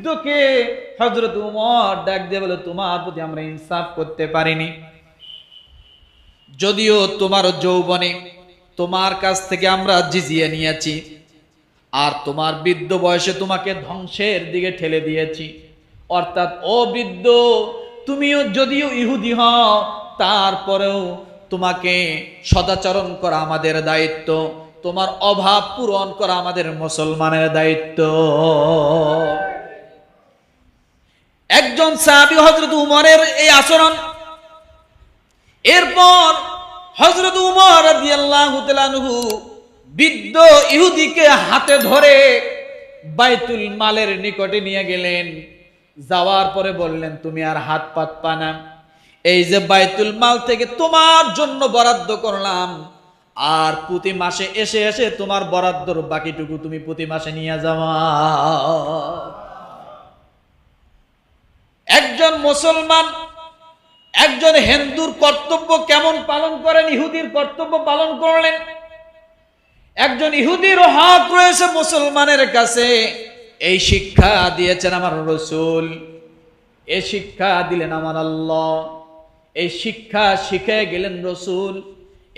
বৃদ্ধকে হযরত উমর ডাক দিয়ে বলে, তোমার প্রতি আমরা ইনসাফ করতে পারিনি। যদিও তোমার যৌবনে তোমার কাছ থেকে আমরা জিজিয়া নিয়েছি, আর তোমার বৃদ্ধ বয়সে তোমাকে ধ্বংসের দিকে ঠেলে দিয়েছি। অর্থাৎ ও বৃদ্ধ, তুমিও যদিও ইহুদি হও, তারপরেও তোমাকে সদাচরণ করা আমাদের দায়িত্ব, তোমার অভাব পূরণ করা আমাদের মুসলমানের দায়িত্ব। একজন সাহাবী হযরত উমরের এই আচরণ, এরপর হযরত উমর রাদিয়াল্লাহু তাআলা আনহু বৃদ্ধ ইহুদিকে হাতে ধরে বাইতুল মালের নিকটে নিয়ে গেলেন। যাওয়ার পরে বললেন, তুমি আর হাত পাতবা না, এই যে বাইতুল মাল থেকে তোমার জন্য বরাদ্দ করলাম, আর প্রতি মাসে এসে এসে তোমার বরাদ্দর বাকিটুকু তুমি প্রতি মাসে নিয়ে যাওয়া। একজন মুসলমান একজন হিন্দুর কর্তব্য কেমন পালন করেন, ইহুদির কর্তব্য পালন করলেন। একজন ইহুদির হক রয়েছে মুসলমানের কাছে, এই শিক্ষা দিয়েছেন আমার রাসূল, এই শিক্ষা দিলেন আমার আল্লাহ, এই শিক্ষা শিখে গেলেন রাসূল,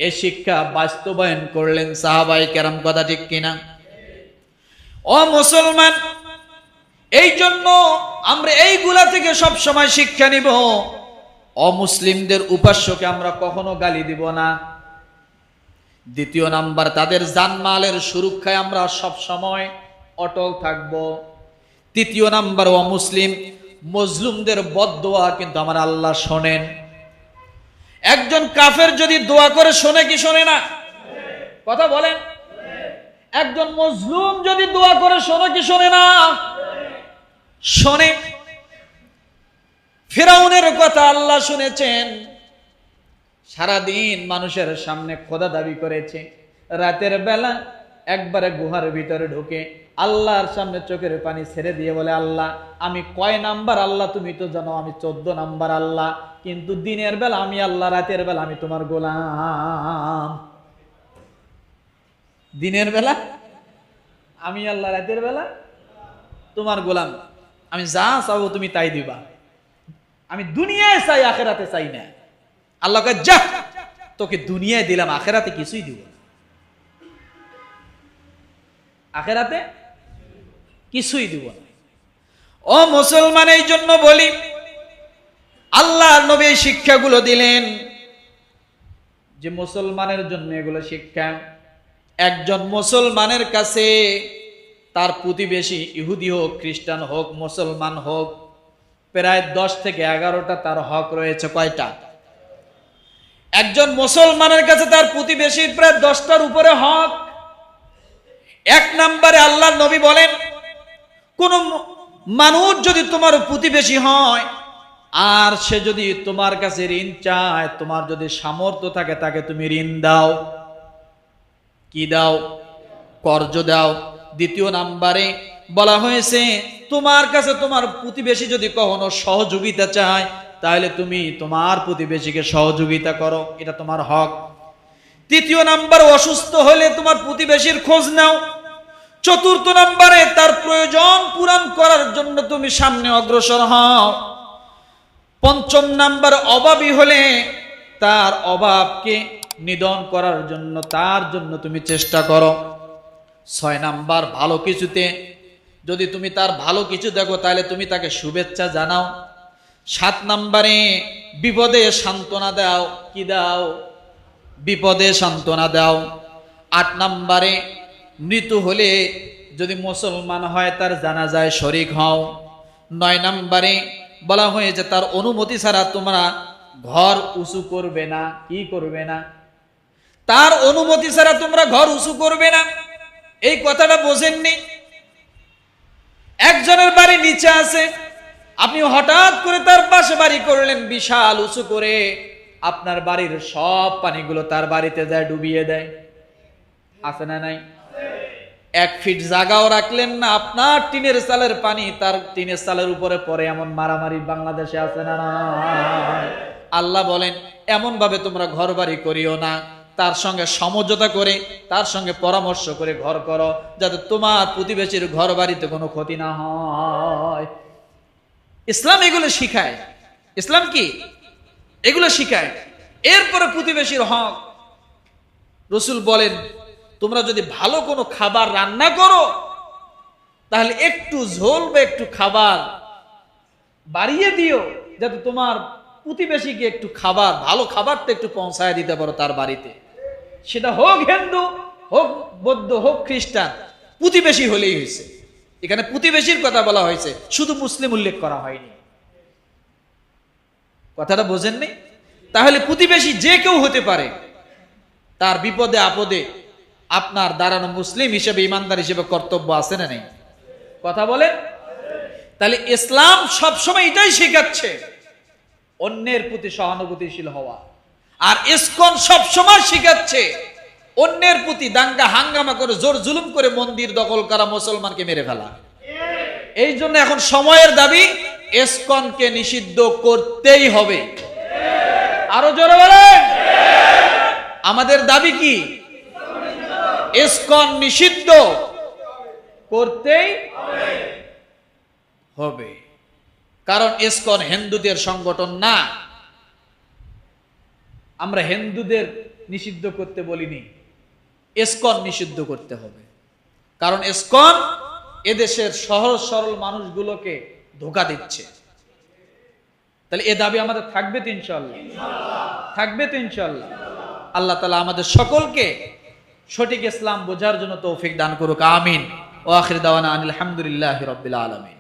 এই শিক্ষা বাস্তবায়ন করলেন সাহাবায়ে কেরাম। কথা ঠিক কিনা? ও মুসলমান, এই জন্য আমরা এইগুলা থেকে সব সময় শিক্ষা নিব। অমুসলিমদের উপাস্যকে আমরা কখনো গালি দিব না। দ্বিতীয় নাম্বার, তাদের জানমালের সুরক্ষায় আমরা সব সময় অটল থাকব। তৃতীয় নাম্বার, অমুসলিম মজলুমদের বদদোয়া কিন্তু আমার আল্লাহ শোনেন। একজন কাফের যদি দোয়া করে শোনে কি শোনে না? কথা বলেন। একজন মজলুম যদি দোয়া করে শোনে কি শোনে না? শোনে। ফিরাউনের কথা আল্লাহ শুনেছেন, সারাদিন মানুষের সামনে খোদা দাবি করেছে, রাতের বেলা একবারে গুহার ভিতরে ঢুকে আল্লাহর সামনে চোখের পানি ছেড়ে দিয়ে বলে, আল্লাহ আমি কয় নাম্বার আল্লাহ তুমি তো জানো, আমি 14 নাম্বার আল্লাহ, কিন্তু দিনের বেলা আমি আল্লাহ, রাতের বেলা আমি তোমার গোলাম। দিনের বেলা আমি আল্লাহ, রাতের বেলা তোমার গোলাম। আমি যা চাবো তুমি তাই দিবা, আমি দুনিয়ায় চাই আখেরাতে চাই না। আল্লাহ কয়, যা তোকে দুনিয়ায় দিলাম, আখেরাতে কিছুই দিব না, আখেরাতে কিছুই দিব না। ও মুসলমান, এই জন্য বলি, আল্লাহর নবী এই শিক্ষাগুলো দিলেন যে মুসলমানের জন্য এগুলো শিক্ষা। একজন মুসলমানের কাছে তার প্রতিবেশী ইহুদি হোক, খ্রিস্টান হোক, মুসলমান হোক, প্রায় 10 থেকে 11টা তার হক রয়েছে। কয়টা? একজন মুসলমানের কাছে তার প্রতিবেশীর প্রায় 10টার উপরে হক। 1 নম্বরে আল্লাহর নবী বলেন, কোন মানুষ যদি তোমার প্রতিবেশী হয় আর সে যদি তোমার কাছে ঋণ চায়, তোমার যদি সামর্থ্য থাকে তাকে তুমি ঋণ দাও। কি দাও? কর্জ দাও। 2 নম্বরে বলা হয়েছে, তোমার কাছে তোমার প্রতিবেশী যদি কখনো সহযোগিতা চায়, তাহলে তুমি তোমার প্রতিবেশীকে সহযোগিতা করো, এটা তোমার হক। 3 নম্বর, অসুস্থ হলে তোমার প্রতিবেশীর খোঁজ নাও। 4 নম্বরে তার প্রয়োজন পূরণ করার জন্য তুমি সামনে অগ্রসর হও। 5 নম্বর, অভাবী হলে তার অভাবকে নিধন করার জন্য তার জন্য তুমি চেষ্টা করো। 6 নাম্বার, ভালো কিছুতে যদি তুমি তার ভালো কিছু দেখো তাহলে তুমি তাকে শুভেচ্ছা জানাও। 7 নম্বরে বিপদে সান্ত্বনা দাও। কি দাও? বিপদে সান্ত্বনা দাও। 8 নম্বরে মৃত্যু হলে যদি মুসলমান হয় তার জানাজায় শরীক হও। 9 নম্বরে বলা হয়েছে তার অনুমতি ছাড়া তোমরা ঘর উঁচু করবে না। কি করবে না? তার অনুমতি ছাড়া তোমরা ঘর উঁচু করবে না। এই কথাটা বোঝেননি? একজনের বাড়ি নিচে আছে, আপনি হঠাৎ করে তার পাশে বাড়ি করলেন বিশাল উঁচু করে, আপনার বাড়ির সব পানিগুলো তার বাড়িতে যায় ডুবিয়ে দেয়। আছে না নাই? 1 ফিট জায়গাও রাখলেন না, আপনার টিনের চালের পানি তার টিনের চালের উপরে পড়ে, এমন মারামারি বাংলাদেশে আছে না নাই? আল্লাহ বলেন, এমন ভাবে তোমরা ঘর বাড়ি করিও না, তার সঙ্গে সমঝোতা করে, তার সঙ্গে পরামর্শ করে ঘর করো, যাতে তোমার প্রতিবেশীর ঘর বাড়িতে কোনো ক্ষতি না হয়। ইসলাম এগুলো শিখায়। ইসলাম কি এগুলো শিখায়। এরপরে প্রতিবেশীর হক। রসুল বলেন, তোমরা যদি ভালো কোনো খাবার রান্না করো তাহলে একটু ঝোল বা একটু খাবার বাড়িয়ে দিও, যাতে তোমার প্রতিবেশীকে একটু খাবার, ভালো খাবারটা একটু পৌঁছায় দিতে পারো তার বাড়িতে। সেটা হোক হিন্দু, হোক বৌদ্ধ, হোক খ্রিস্টান, প্রতিবেশী হলেই হয়েছে। এখানে প্রতিবেশীর কথা বলা হয়েছে, শুধু মুসলিম উল্লেখ করা হয়নি। কথাটা বোঝেননি? তাহলে প্রতিবেশী যে কেউ হতে পারে, তার বিপদে আপদে আপনার দাঁড়ানো মুসলিম হিসেবে, ইমানদার হিসেবে কর্তব্য আছে না নেই? কথা বলে। তাহলে ইসলাম সবসময় এটাই শেখাচ্ছে, অন্যের প্রতি সহানুভূতিশীল হওয়া। আর ইসকন সবসময় শেখাচ্ছে অন্যের প্রতি দাঙ্গা হাঙ্গামা করে, জোর জুলুম করে মন্দির দখল করা, মুসলমানকে মেরে ফেলা। এই জন্য এখন সময়ের দাবি, ইসকনকে নিষিদ্ধ করতেই হবে। আরো জোরে বলেন, আমাদের দাবি কি? ইসকন নিষিদ্ধ করতেই হবে। কারণ ইসকন হিন্দুদের সংগঠন না। আমরা হিন্দুদের নিষিদ্ধ করতে বলিনি, ইসকন নিষিদ্ধ করতে হবে। কারণ ইসকন এদেশের সহজ সরল মানুষগুলোকে ধোঁকা দিচ্ছে। তাহলে এ দাবি আমাদের থাকবে তো ইনশাআল্লাহ? থাকবে তো ইনশাআল্লাহ? আল্লাহ তাআলা আমাদের সকলকে সঠিক ইসলাম বোঝার জন্য তৌফিক দান করুক। আমিন। ওয়া আখির দাওয়ানা আনিল হামদুলিল্লাহি রাব্বিল আলামিন।